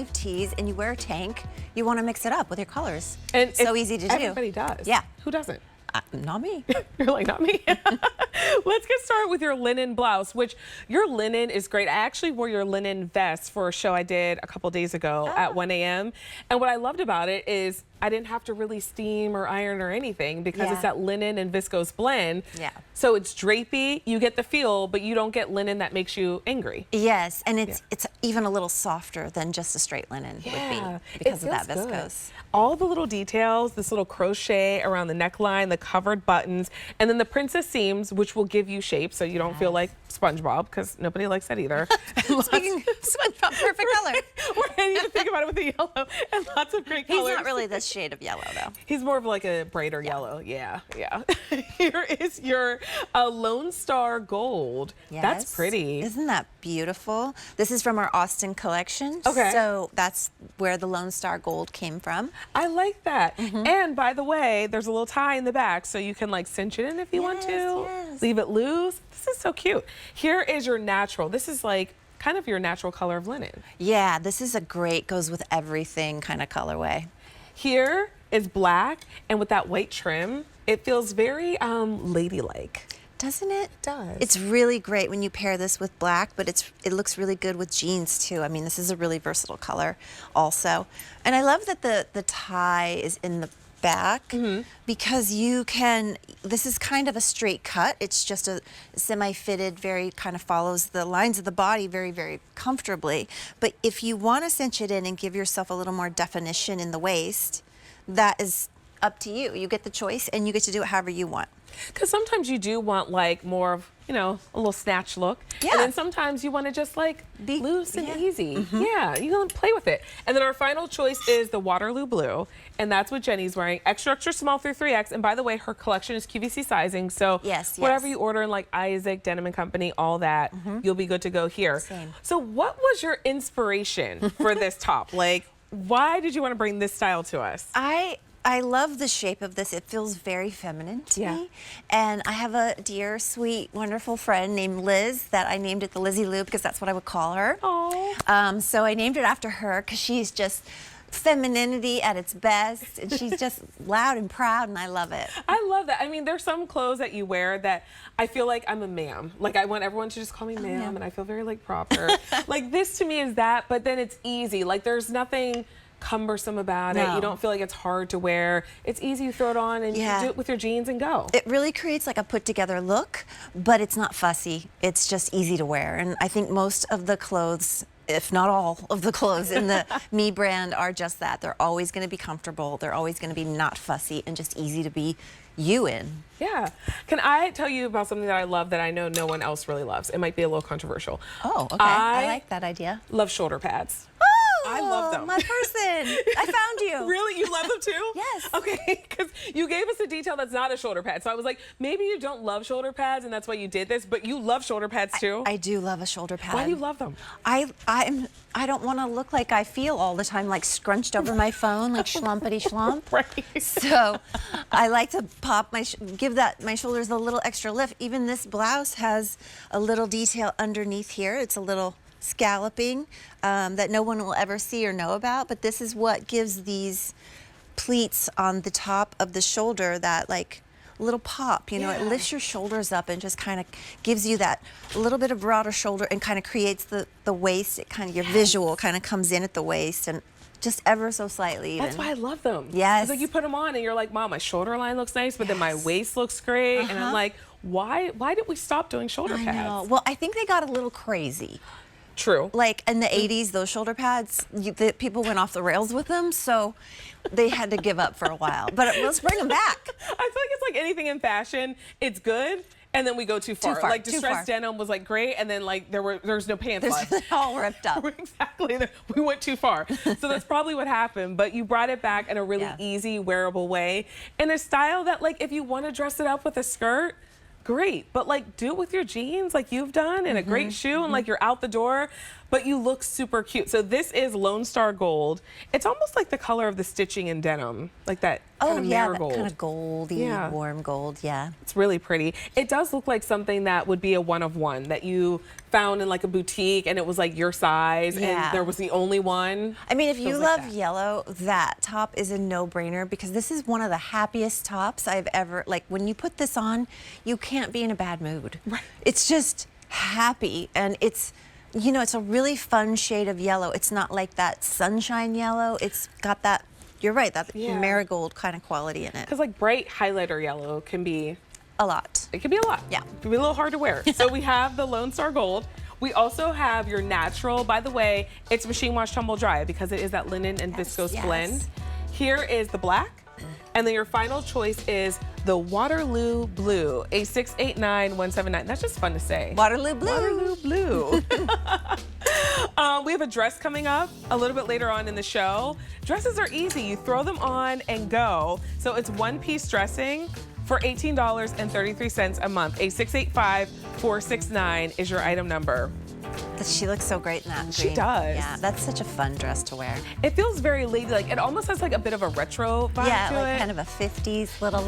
sleeve tees and you wear a tank, you want to mix it up with your colors. And so easy to do. Everybody does. Yeah. Who doesn't? Not me. You're like, not me. Let's get started with your linen blouse, which your linen is great. I actually wore your linen vest for a show I did a couple days ago at 1 a.m. And what I loved about it is I didn't have to really steam or iron or anything because it's that linen and viscose blend. Yeah. So it's drapey, you get the feel, but you don't get linen that makes you angry. Yes, and it's even a little softer than just a straight linen would be because of that viscose. Good. All the little details, this little crochet around the neckline, the covered buttons, and then the princess seams, which will give you shape so you don't feel like SpongeBob, because nobody likes that either. Speaking of SpongeBob, perfect color. I need to think about it with the yellow and lots of great colors. He's not really this shade of yellow, though. He's more of like a brighter yellow. Yeah. Here is your Lone Star Gold. Yes. That's pretty. Isn't that beautiful? This is from our Austin collection. Okay. So that's where the Lone Star Gold came from. I like that. And by the way, there's a little tie in the back so you can like cinch it in if you want to. Leave it loose. This is so cute. Here is your natural. This is like kind of your natural color of linen. Yeah, this is a great, goes with everything kind of colorway. Here is black, and with that white trim, it feels very ladylike. Doesn't it? It does. It's really great when you pair this with black, but it looks really good with jeans too. I mean, this is a really versatile color also. And I love that the tie is in the back because you can, this is kind of a straight cut. It's just a semi-fitted, very kind of follows the lines of the body very, very comfortably. But if you want to cinch it in and give yourself a little more definition in the waist, that is up to you. You get the choice and you get to do it however you want. Because sometimes you do want like more of, you know, a little snatch look. Yeah. And then sometimes you want to just like be loose and easy. Yeah, you can play with it. And then our final choice is the Waterloo Blue. And that's what Jenny's wearing. Extra, extra small through 3X. And by the way, her collection is QVC sizing. So whatever you order in like Isaac, Denim and Company, all that, you'll be good to go here. Same. So what was your inspiration for this top? Like, why did you want to bring this style to us? I love the shape of this. It feels very feminine to me. And I have a dear, sweet, wonderful friend named Liz that I named it the Lizzy Lou because that's what I would call her. Oh. So I named it after her because she's just femininity at its best. And she's just loud and proud and I love it. I love that. I mean, there's some clothes that you wear that I feel like I'm a ma'am. Like I want everyone to just call me ma'am and I feel very like proper. Like this to me is that, but then it's easy. Like there's nothing cumbersome about it. You don't feel like it's hard to wear. It's easy, you throw it on and you can do it with your jeans and go. It really creates like a put together look, but it's not fussy. It's just easy to wear. And I think most of the clothes, if not all of the clothes in the Me brand are just that. They're always going to be comfortable. They're always going to be not fussy and just easy to be you in. Yeah. Can I tell you about something that I love that I know no one else really loves? It might be a little controversial. Oh, okay. I like that idea. Love shoulder pads. I love them. My person. I found you. Really? You love them too? Yes. Okay, because you gave us a detail that's not a shoulder pad. So I was like, maybe you don't love shoulder pads and that's why you did this, but you love shoulder pads too? I do love a shoulder pad. Why do you love them? I don't want to look like I feel all the time, like scrunched over my phone, like schlumpity schlump. Right. So I like to pop give my shoulders a little extra lift. Even this blouse has a little detail underneath here. It's a little scalloping that no one will ever see or know about, but this is what gives these pleats on the top of the shoulder that like little pop, you know. It lifts your shoulders up and just kind of gives you that little bit of broader shoulder and kind of creates the waist. It kind of, your visual kind of comes in at the waist and just ever so slightly even. That's why I love them. Yes. It's like you put them on and you're like, Mom, my shoulder line looks nice, but then my waist looks great. And I'm like, why did we stop doing shoulder pads? I know. Well, I think they got a little crazy. True. Like in the 80s, those shoulder pads, the people went off the rails with them, so they had to give up for a while. But let's bring them back. I feel like it's like anything in fashion. It's good, and then we go too far. Like distressed denim was like great, and then like there's no pants left. They're all ripped up. Exactly. We went too far. So that's probably what happened. But you brought it back in a really easy, wearable way, in a style that like if you want to dress it up with a skirt, great, but like do it with your jeans like you've done and a great shoe and like you're out the door. but you look super cute. So this is Lone Star Gold. It's almost like the color of the stitching in denim, like that kind of marigold. That kind of goldy, warm gold, yeah. It's really pretty. It does look like something that would be a one of one that you found in like a boutique and it was like your size and there was the only one. I mean, if you love yellow, that top is a no-brainer because this is one of the happiest tops I've ever, like when you put this on, you can't be in a bad mood. Right. It's just happy and it's, you know, it's a really fun shade of yellow. It's not like that sunshine yellow. It's got that, you're right, that marigold kind of quality in it. Because like bright highlighter yellow can be a lot. It can be a lot. Yeah. It can be a little hard to wear. So we have the Lone Star Gold. We also have your natural. By the way, it's machine wash tumble dry because it is that linen and viscose blend. Here is the black. And then your final choice is the Waterloo Blue, A689179. That's just fun to say. Waterloo Blue. Waterloo Blue. We have a dress coming up a little bit later on in the show. Dresses are easy. You throw them on and go. So it's one-piece dressing for $18.33 a month. A685469 is your item number. She looks so great in that green. She does. Yeah, that's such a fun dress to wear. It feels very ladylike. It almost has like a bit of a retro vibe to it. Yeah, like kind of a 50s little